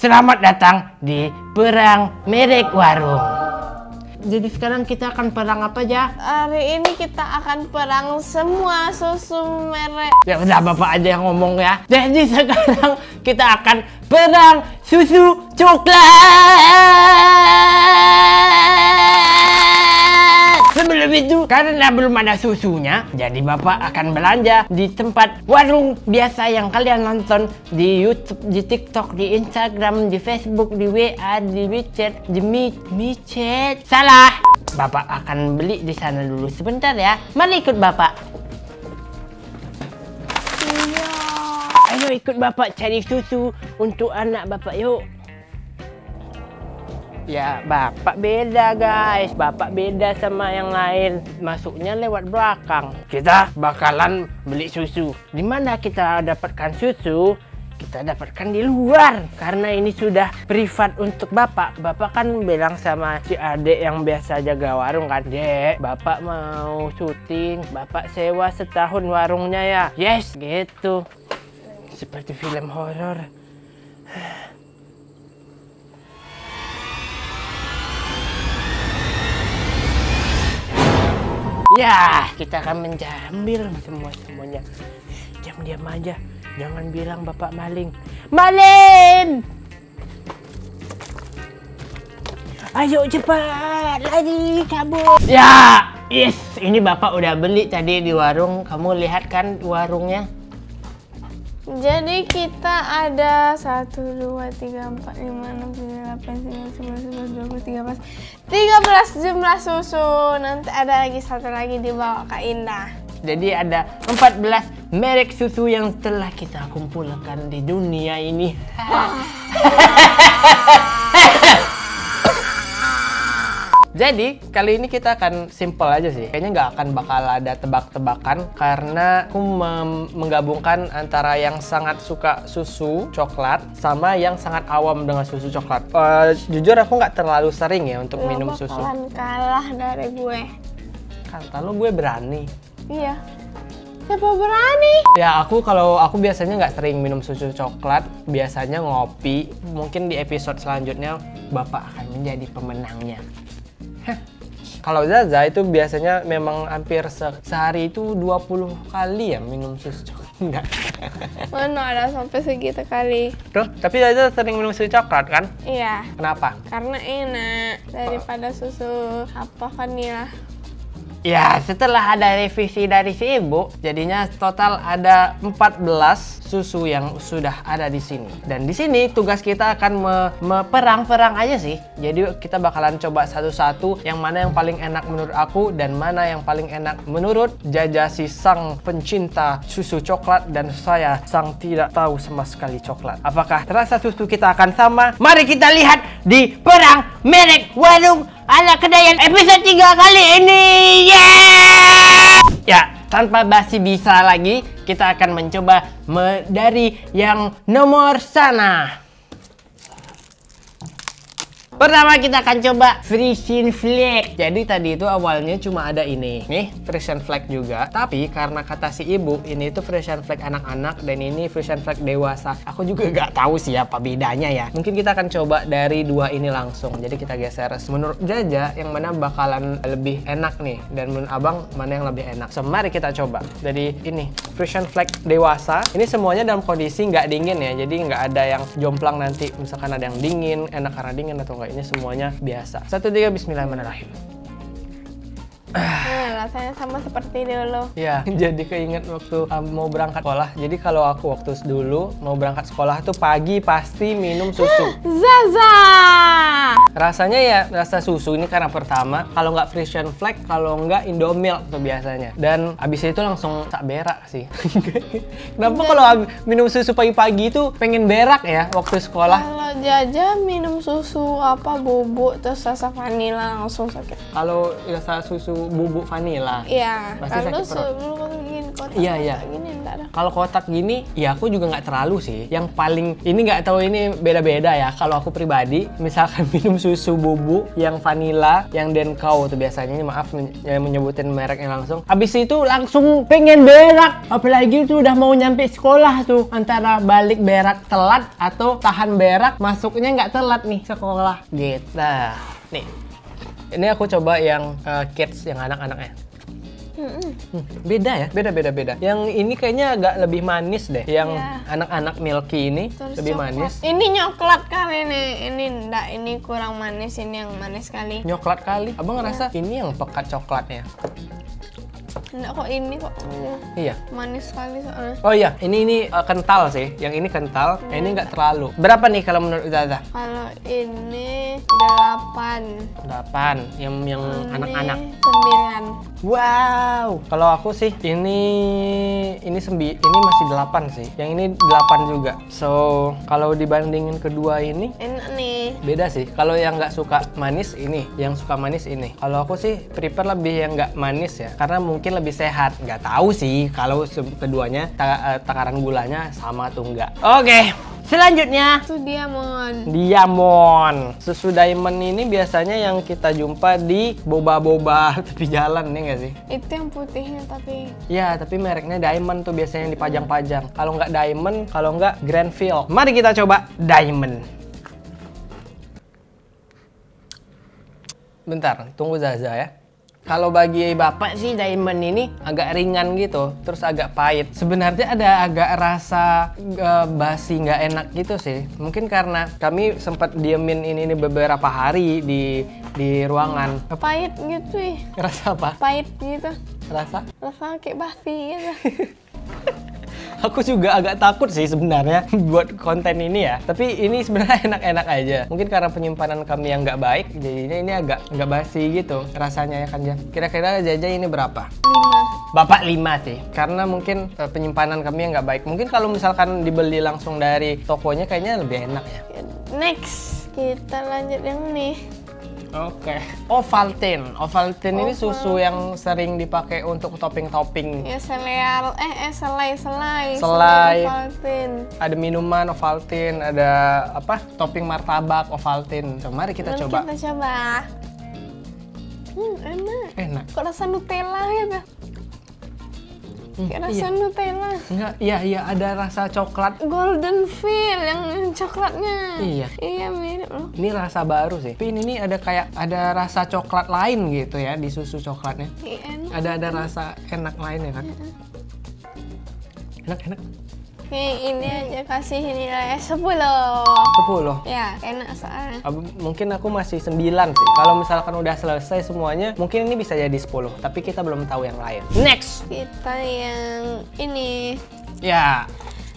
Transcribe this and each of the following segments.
Selamat datang di Perang Merek Warung. Jadi sekarang kita akan perang apa aja? Hari ini kita akan perang semua susu merek. Ya udah Bapak aja yang ngomong ya. Jadi sekarang kita akan perang susu coklat. Sebelum itu, karena belum ada susunya, jadi Bapak akan belanja di tempat warung biasa yang kalian nonton di YouTube, di TikTok, di Instagram, di Facebook, di WA, di WeChat, di micet. Salah. Bapak akan beli di sana dulu sebentar ya. Mari ikut Bapak. Iya. Ayo ikut Bapak cari susu untuk anak Bapak yuk. Ya, Bapak beda guys. Bapak beda sama yang lain. Masuknya lewat belakang. Kita bakalan beli susu. Di mana kita dapatkan susu? Kita dapatkan di luar. Karena ini sudah privat untuk Bapak. Bapak kan bilang sama si adik yang biasa jaga warung kan, Dek, Bapak mau syuting. Bapak sewa setahun warungnya ya. Yes, gitu. Seperti film horor. Ya, kita akan mengambil semuanya. Diam-diam aja. Jangan bilang Bapak maling. Maling! Ayo cepat, lari, kabur. Ya, yes. Ini Bapak udah beli tadi di warung. Kamu lihat kan warungnya? Jadi kita ada 1, 2, 3, 4, 5, 6, 7, 8, 9, 10, 11, 12, 13 jumlah susu. Nanti ada lagi satu lagi dibawa Kak Indah. Jadi ada 14 merek susu yang telah kita kumpulkan di dunia ini. Jadi kali ini kita akan simple aja sih. Kayaknya nggak akan bakal ada tebak-tebakan karena aku menggabungkan antara yang sangat suka susu coklat sama yang sangat awam dengan susu coklat. Jujur aku nggak terlalu sering ya untuk minum susu. Lo bakalan kalah dari gue. Kata lo gue berani. Iya. Siapa berani? Ya kalau aku biasanya nggak sering minum susu coklat. Biasanya ngopi. Mungkin di episode selanjutnya Bapak akan menjadi pemenangnya. Kalau Zaza itu biasanya memang hampir sehari itu 20 kali ya minum susu coklat. Enggak. Mana ada sampai segitu kali. Tuh, tapi Zaza sering minum susu coklat kan? Iya. Kenapa? Karena enak daripada susu apa vanilla. Ya, setelah ada revisi dari si ibu, jadinya total ada 14 susu yang sudah ada di sini. Dan di sini tugas kita akan perang aja sih. Jadi kita bakalan coba satu-satu yang mana yang paling enak menurut aku dan mana yang paling enak menurut Jaja si sang pencinta susu coklat dan saya sang tidak tahu sama sekali coklat. Apakah rasa susu kita akan sama? Mari kita lihat di Perang Merek Warung ala Kedayan episode 3 kali ini. Ya, tanpa basi bisa lagi, kita akan mencoba dari yang nomor sana. Pertama kita akan coba Frisian Flag. Jadi tadi itu awalnya cuma ada ini. Nih, Frisian Flag juga. Tapi karena kata si ibu, ini itu Frisian Flag anak-anak dan ini Frisian Flag dewasa. Aku juga gak tahu sih apa bedanya ya. Mungkin kita akan coba dari dua ini langsung. Jadi kita geser. Menurut Jaja, yang mana bakalan lebih enak nih. Dan menurut Abang, mana yang lebih enak. So, mari kita coba. Dari ini, Frisian Flag dewasa. Ini semuanya dalam kondisi nggak dingin ya. Jadi nggak ada yang jomplang nanti. Misalkan ada yang dingin, enak karena dingin atau enggak. Ini semuanya biasa. 1, 2, 3, bismillahirrahmanirrahim. Rasanya sama seperti dulu. Ya, jadi keinget waktu mau berangkat sekolah. Jadi kalau aku waktu dulu mau berangkat sekolah tuh pagi pasti minum susu. Zaza! Rasanya ya rasa susu ini karena pertama kalau nggak Frisian Flag, kalau nggak Indomilk tuh biasanya. Dan abis itu langsung tak berak sih. Kenapa kalau minum susu pagi-pagi itu pengen berak ya waktu sekolah? Kalau Jaja minum susu apa bubuk terus rasa vanila langsung sakit. Kalau rasa susu bubuk vanila. Iya, pasti kalau sakit perut. sebelum kotak. Iya, iya. Gini enggak ada. Kalau kotak gini, ya aku juga nggak terlalu sih. Yang paling ini nggak tahu ini beda-beda ya. Kalau aku pribadi, misalkan minum susu bubuk yang vanilla, yang Denkau tuh biasanya, maaf menyebutin mereknya langsung. Habis itu langsung pengen berak. Apalagi itu udah mau nyampe sekolah tuh, antara balik berak telat atau tahan berak masuknya nggak telat nih sekolah. Gitu. Nih, ini aku coba yang kids, yang anak-anaknya. Beda ya, beda. Yang ini kayaknya agak lebih manis deh. Yang anak-anak milky ini Terus lebih coklat. manis. Ini coklat kali nih. Ini enggak, ini kurang manis. Ini yang manis kali. Nyoklat kali. Abang ngerasa ini yang pekat coklatnya. Enggak kok, ini kok. Iya. Manis sekali soalnya. Oh iya, ini kental sih. Yang ini kental, yang ini nggak terlalu. Berapa nih kalau menurut Zaza? Kalau ini 8. 8. Yang anak-anak. 9. Wow. Kalau aku sih ini masih 8 sih. Yang ini 8 juga. So, kalau dibandingin kedua ini Enak nih. beda sih. Kalau yang nggak suka manis ini, yang suka manis ini. Kalau aku sih prefer lebih yang nggak manis ya, karena mungkin lebih sehat. Nggak tahu sih kalau keduanya takaran gulanya sama atau enggak. Oke. Selanjutnya, Itu diamond. diamond. Susu diamond ini biasanya yang kita jumpa di boba-boba tepi jalan, nih nggak sih? Itu yang putihnya tapi. Ya, tapi mereknya diamond tuh biasanya yang dipajang-pajang. Kalau nggak diamond, kalau nggak Grandfield. Mari kita coba diamond. Bentar, tunggu Zaza ya. Kalau bagi bapak sih diamond ini agak ringan gitu, terus agak pahit. Sebenarnya ada agak rasa basi nggak enak gitu sih. Mungkin karena kami sempat diemin ini beberapa hari di ruangan. Pahit gitu ya. Rasa apa? Pahit gitu. Rasa? Rasa kayak basi gitu. Aku juga agak takut sih sebenarnya buat konten ini ya. Tapi ini sebenarnya enak-enak aja. Mungkin karena penyimpanan kami yang nggak baik, jadinya ini agak nggak basi gitu rasanya ya kan ya. Kira-kira Jaja ini berapa? 5. Bapak 5 sih. Karena mungkin penyimpanan kami yang nggak baik. Mungkin kalau misalkan dibeli langsung dari tokonya kayaknya lebih enak ya. Next, kita lanjut yang nih. Oke. Ovaltine. Ovaltine ini susu yang sering dipakai untuk topping-topping. Ya selai. Selai. Ovaltine. Ada minuman Ovaltine, ada apa? Topping martabak Ovaltine. So, mari kita coba. Kita coba. Enak. Enak. Kok rasa Nutella ya, Kak? Kayak rasa Nutella. Enggak, iya ada rasa coklat. Golden Feel yang coklatnya. Iya. Iya, mirip loh. Ini rasa baru sih. Tapi ini ada kayak ada rasa coklat lain gitu ya di susu coklatnya. Iya, enak. Ada rasa enak lain ya kan? Enak. Oke, ini aja kasih nilai 10. 10. Ya, enak soalnya. Mungkin aku masih 9 sih. Kalau misalkan udah selesai semuanya, mungkin ini bisa jadi 10. Tapi kita belum tahu yang lain. Next! Kita yang ini. Ya,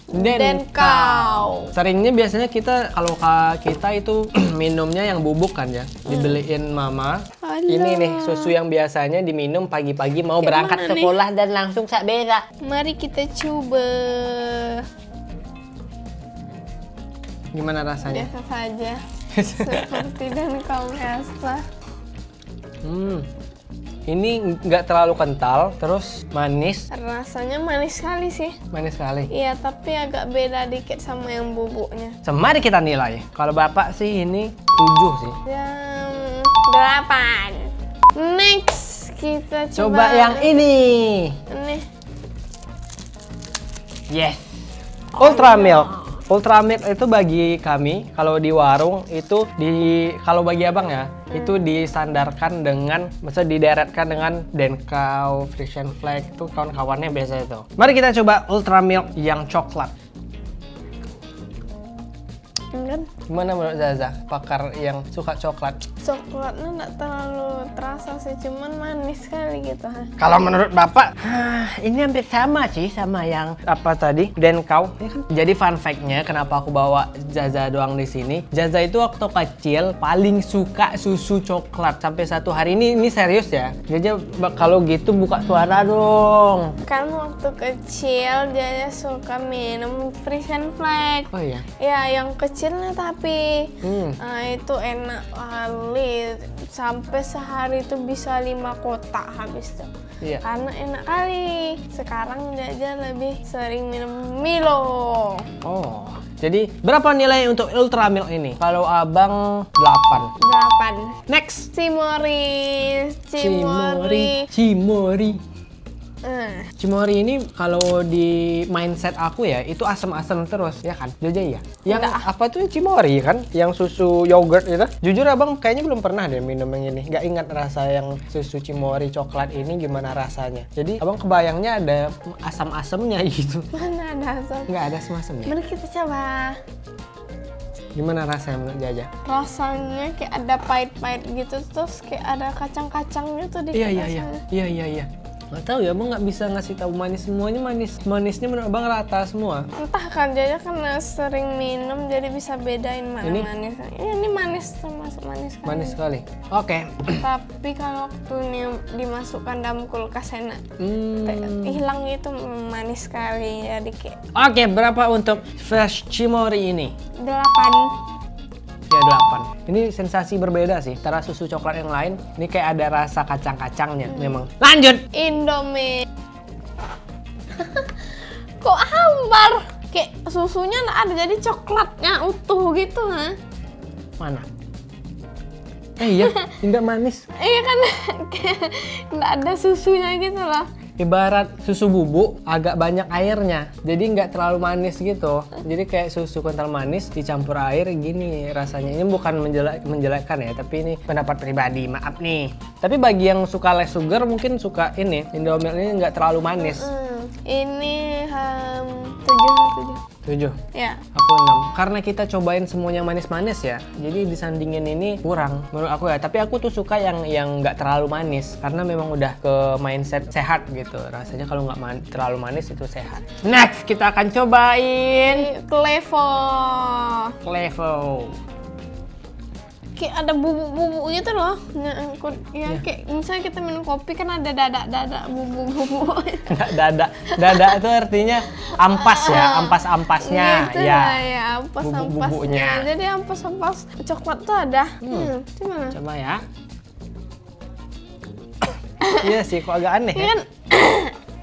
Denkau. Seringnya biasanya kita kalau kita itu minumnya yang bubuk kan ya. Dibeliin mama. Alah. Ini nih susu yang biasanya diminum pagi-pagi mau berangkat sekolah dan langsung sak berak. Mari kita coba. Gimana rasanya? Biasa saja. Seperti Denkau biasa. Ini nggak terlalu kental, terus manis. Rasanya manis sekali sih. Manis sekali. Iya, tapi agak beda dikit sama yang bubuknya. Mari kita nilai. Kalau bapak sih ini 7 sih. Yang 8. Next, kita Coba yang ini. Ini. Yes. Ultra Milk. Ultra Milk itu bagi kami kalau di warung itu kalau bagi abang ya itu disandarkan dengan, maksudnya dideretkan dengan Denkau, Frisian Flag itu kawan-kawannya biasa itu. Mari kita coba Ultra Milk yang coklat. Gimana menurut Zaza, pakar yang suka coklat? Coklatnya nggak terlalu terasa sih, cuman manis sekali gitu. Kalau menurut bapak, ini hampir sama sih sama yang apa tadi, Denkau. Ya kan? Jadi fun fact-nya kenapa aku bawa Zaza doang di sini. Zaza itu waktu kecil paling suka susu coklat sampai satu hari ini serius ya. Jaja kalau gitu buka suara dong. Kan waktu kecil dia suka minum Frisian Flag. Oh iya. Ya yang kecilnya tapi tapi nah, itu enak kali. Sampai sehari itu bisa 5 kotak habis tuh. Iya. Karena enak kali. Sekarang Jaja lebih sering minum Milo. Oh, jadi berapa nilai untuk Ultra Milk ini? Kalau abang 8. 8. Next. Cimory. Cimory ini kalau di mindset aku ya itu asam-asam terus ya kan, Jaja ya. Yang Enggak. apa tuh Cimory kan? Yang susu yogurt itu. Jujur abang kayaknya belum pernah deh minum yang ini. Nggak ingat rasa yang susu Cimory coklat ini gimana rasanya. Jadi abang kebayangnya ada asam-asamnya gitu. Mana ada asam? Nggak ada asam-asamnya. Mari kita coba. Gimana rasanya menurut Jaja? Rasanya kayak ada pahit-pahit gitu, terus kayak ada kacang-kacangnya tuh di Iya. Nggak tahu ya, abang nggak bisa ngasih tahu manis semuanya manisnya menurut abang rata semua. Entah kan Jaja karena sering minum jadi bisa bedain mana Ini? manis. Ini manis termasuk manis kan. Manis sekali. Oke. Tapi kalau waktu ini dimasukkan dalam kulkas enak. Hilang itu manis sekali jadi kayak Oke, berapa untuk Fresh Cimory ini? 8. Ya 8. Ini sensasi berbeda sih. Antara susu coklat yang lain, ini kayak ada rasa kacang-kacangnya memang. Lanjut. Indomie. Kok hambar? Kayak susunya nggak ada jadi coklatnya utuh gitu ha? Mana? Iya, nggak manis. Iya kan kayak nggak ada susunya gitu loh. Ibarat susu bubuk agak banyak airnya, jadi nggak terlalu manis gitu. Jadi kayak susu kental manis dicampur air gini rasanya. Ini bukan menjelekkan ya, tapi ini pendapat pribadi, maaf nih. Tapi bagi yang suka less sugar mungkin suka ini Indomie ini nggak terlalu manis. Ini 7. Ya. Aku 6. Karena kita cobain semuanya manis-manis ya, jadi disandingin ini kurang menurut aku ya. Tapi aku tuh suka yang nggak terlalu manis, karena memang udah ke mindset sehat gitu. Rasanya kalau nggak terlalu manis itu sehat. Next kita akan cobain Clevo. Kayak ada bubuk-bubuk gitu loh. Nyangkut. Ya kayak misalnya kita minum kopi kan ada dadak bubuk-bubuk. Dada itu artinya ampas ya, ampas-ampasnya gitu ya. lah ya, ampas-ampasnya. Bubuk-bubuknya. Jadi ampas-ampas coklat tuh ada. Gimana? Coba ya. Iya sih, kok agak aneh ya. Kan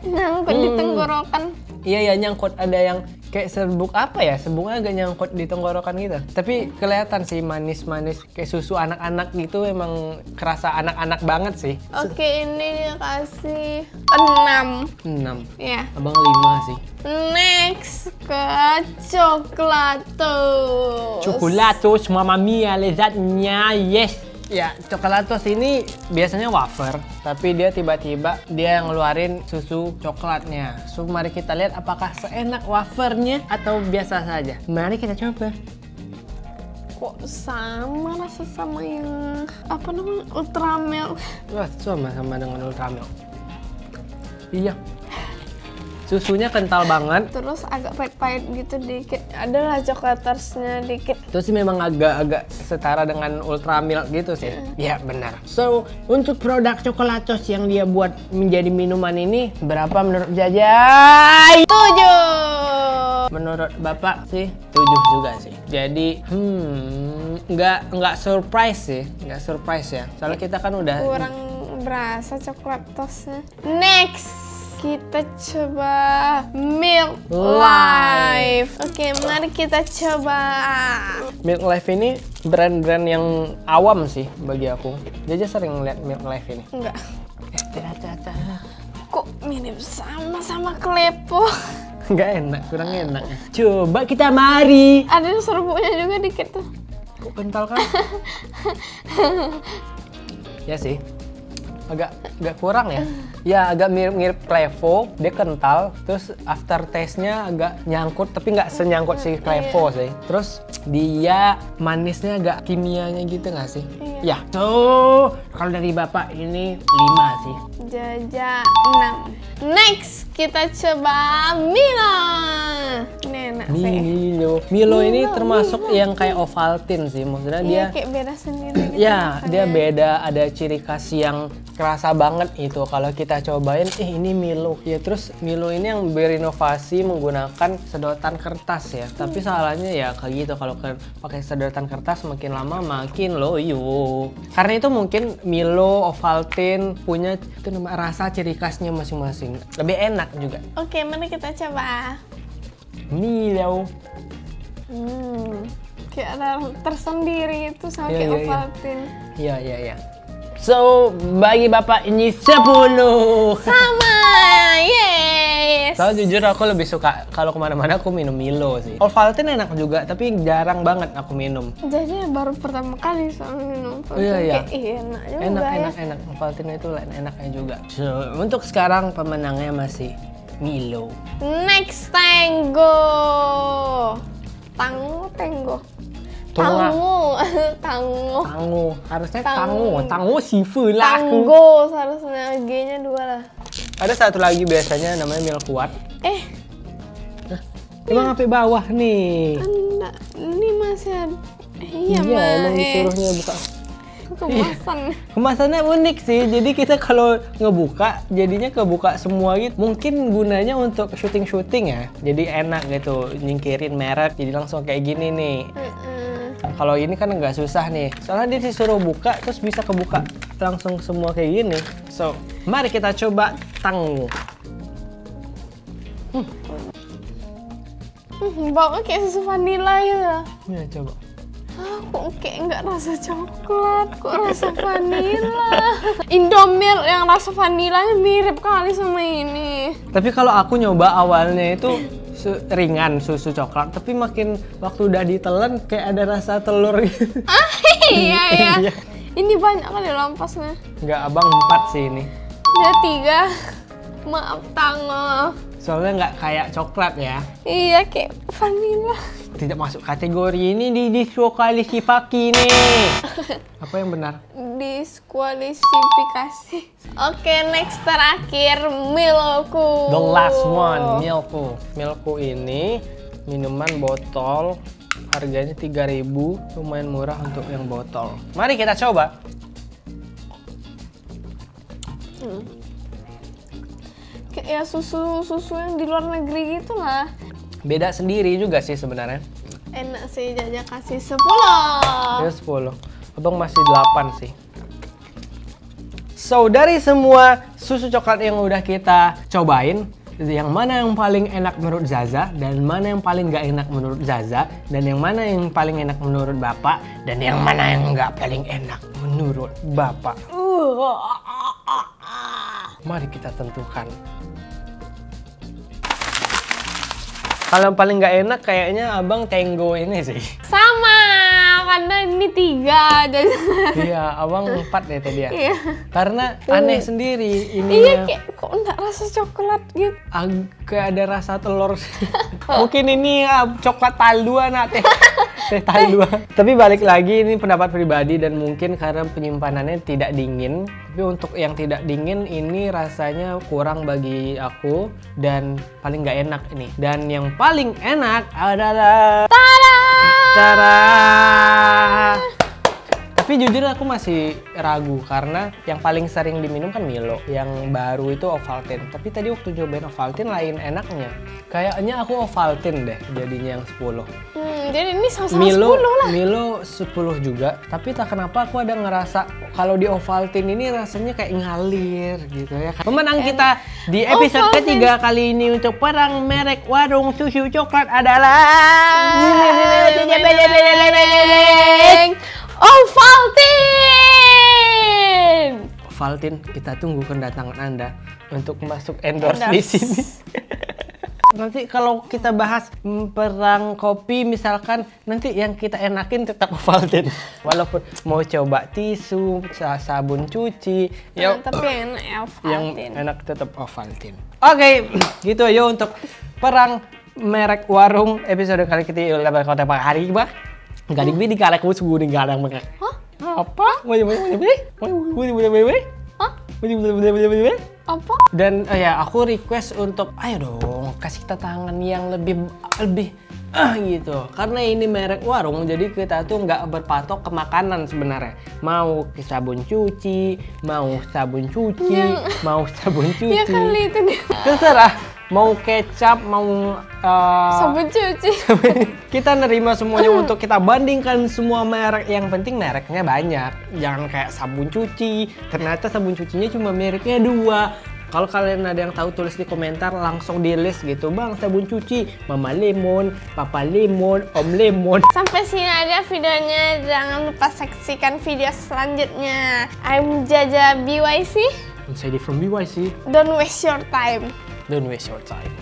nyangkut di tenggorokan. Iya ya, nyangkut, ada yang kayak serbuk apa ya, serbuknya agak nyangkut di tenggorokan gitu. Tapi kelihatan sih manis-manis kayak susu anak-anak gitu, emang kerasa anak-anak banget sih. Oke, ini dia kasih 6. 6. Ya. Abang 5 sih. Next ke Coklatos. Coklatos, Mamma Mia lezatnya, yes. Ya, Coklatos ini biasanya wafer, tapi dia tiba-tiba dia ngeluarin susu coklatnya. So, mari kita lihat apakah seenak wafernya atau biasa saja. Mari kita coba. Kok sama rasa sama yang apa namanya Ultra Milk? Wah, sama dengan Ultra Milk. Iya. Susunya kental banget. Terus agak pahit-pahit gitu dikit. Adalah coklatersnya dikit. Terus memang agak setara dengan Ultra Milk gitu sih. Iya, benar. So, untuk produk Coklatos yang dia buat menjadi minuman ini, berapa menurut Jajay? 7. Menurut Bapak sih 7 juga sih. Jadi, nggak surprise sih. Nggak surprise ya. Soalnya kita kan udah... Kurang berasa coklatosnya. Next! Kita coba Milk Life. Oke, mari kita coba. Milk Life ini brand-brand yang awam sih bagi aku. Jaja sering lihat Milk Life ini. Enggak. Kok mirip sama Clevo? Nggak enak, kurang enak. Coba kita mari. Ada serbuknya juga dikit tuh. Kok kental kan? Ya sih. Agak kurang ya. Ya agak mirip Clevo, dia kental, terus after taste-nya agak nyangkut, tapi nggak senyangkut si Clevo sih. Terus dia manisnya agak kimianya gitu nggak sih? Iya. Ya, tuh kalau dari Bapak ini 5 sih. Jaja 6. Next kita coba Milo. Ini enak sih. Milo ini termasuk yang kayak Ovaltine sih, maksudnya dia kayak beda sendiri gitu ya, rasanya. dia beda, ada ciri khas yang kerasa banget itu kalau kita cobain. Ini Milo. Ya terus Milo ini yang berinovasi menggunakan sedotan kertas ya. Tapi salahnya ya kayak gitu, kalau pakai sedotan kertas makin lama makin loyo. Karena itu mungkin Milo, Ovaltine punya itu rasa ciri khasnya masing-masing. Lebih enak juga. Oke, mari kita coba. Milo. Kayak ada tersendiri itu sama Iya, kayak iya, iya. Ovaltine. Iya. So, bagi Bapak ini 10. Sama, yes. Soalnya jujur aku lebih suka kalau kemana-mana aku minum Milo sih. Ovaltine enak juga, tapi jarang banget aku minum. Jadi baru pertama kali soal minum Ovaltine. Iya, iya. Kayak, enak juga ya. Enak. Ovaltine itu enaknya juga. So, untuk sekarang pemenangnya masih Milo. Next Tango. Tango. Tango. Harusnya Tango sifu lah aku. Tango seharusnya G-nya 2 lah. Ada satu lagi biasanya namanya Milkuat. Emang sampai bawah nih. Enggak, ini masih ada. Iya, Emang disuruhnya buka. Kemasan. Kemasannya unik sih, jadi kita kalau ngebuka jadinya kebuka semua gitu. Mungkin gunanya untuk syuting-syuting ya, jadi enak gitu, nyingkirin merek, jadi langsung kayak gini nih. Kalau ini kan nggak susah nih, soalnya dia disuruh buka terus bisa kebuka langsung semua kayak gini. So, mari kita coba Tango. Baunya kayak susu vanila gitu. Ya coba. Kok kayak nggak rasa coklat, kok rasa vanila. Indomilk yang rasa vanilanya mirip kali sama ini. Tapi kalau aku nyoba awalnya itu ringan susu coklat, tapi makin waktu udah ditelan kayak ada rasa telur gitu. Iya. Ini banyak kali lampasnya. Nggak, abang 4 sih ini. Ya 3. Maaf Tango. Soalnya nggak kayak coklat ya. Iya, kayak vanila. Tidak masuk kategori ini, didiskualifikasi nih. Apa yang benar? Diskualifikasi. Oke, next terakhir Milku. The last one, Milku. Milku ini minuman botol, harganya 3.000, lumayan murah untuk yang botol. Mari kita coba. Kayak ya susu yang di luar negeri gitu lah. Beda sendiri juga sih sebenarnya. Enak sih, Jaja kasih 10. Ya 10. Abang masih 8 sih. So, dari semua susu coklat yang udah kita cobain, yang mana yang paling enak menurut Zaza, dan mana yang paling gak enak menurut Zaza, dan yang mana yang paling enak menurut Bapak, dan yang mana yang gak paling enak menurut Bapak. Mari kita tentukan. Kalau yang paling gak enak kayaknya abang Tango ini sih. Sama, karena ini 3. Jadi Iya, abang 4 deh tadi ya. iya. Karena aneh sendiri Iya, ininya. kayak kok enggak rasa coklat gitu. Agak ada rasa telur. Mungkin ini coklat talua nak teh. Teh talua. Tapi balik lagi ini pendapat pribadi dan mungkin karena penyimpanannya tidak dingin. Tapi untuk yang tidak dingin ini rasanya kurang bagi aku dan paling nggak enak ini. Dan yang paling enak adalah Tada! Tapi jujur aku masih ragu karena yang paling sering diminum kan Milo, yang baru itu Ovaltine. Tapi tadi waktu cobain Ovaltine lain enaknya. Kayaknya aku Ovaltine deh jadinya yang 10. Jadi ini sama-sama 10 lah. Milo 10 juga, tapi tak kenapa aku ada ngerasa kalau di Ovaltine ini rasanya kayak ngalir gitu ya. Pemenang kita di episode ketiga kali ini untuk perang merek warung susu coklat adalah Ovaltine. Ovaltine, kita tunggu kedatangan Anda untuk masuk endorse di sini. Nanti kalau kita bahas perang kopi misalkan, nanti yang kita enakin tetap Ovaltine. Walaupun mau coba tisu, sabun cuci, Tapi enak ya yang Ovaltine. enak tetap Ovaltine. Oke, gitu aja untuk perang merek warung episode kali kita lebar kota Pak hari bah. Gak di kalek sugu di gadang mereka. Hah? Apa? Mau Apa? Dan ya aku request untuk ayo dong kasih tantangan yang lebih gitu. Karena ini merek warung, jadi kita tuh nggak berpatok ke makanan sebenarnya. Mau ke sabun cuci, mau sabun cuci, mau sabun cuci. Ya kali itu dia. Terserah. Mau kecap, mau Sabun cuci. kita nerima semuanya untuk kita bandingkan semua merek. Yang penting mereknya banyak. Jangan kayak sabun cuci, ternyata sabun cucinya cuma mereknya 2. Kalau kalian ada yang tahu tulis di komentar, langsung di list gitu. Bang, sabun cuci Mama Lemon, Papa Lemon, Om Lemon. Sampai sini aja videonya. Jangan lupa saksikan video selanjutnya. I'm Jaja BYC. I'm Sadie from BYC. Don't waste your time. Don't waste your time.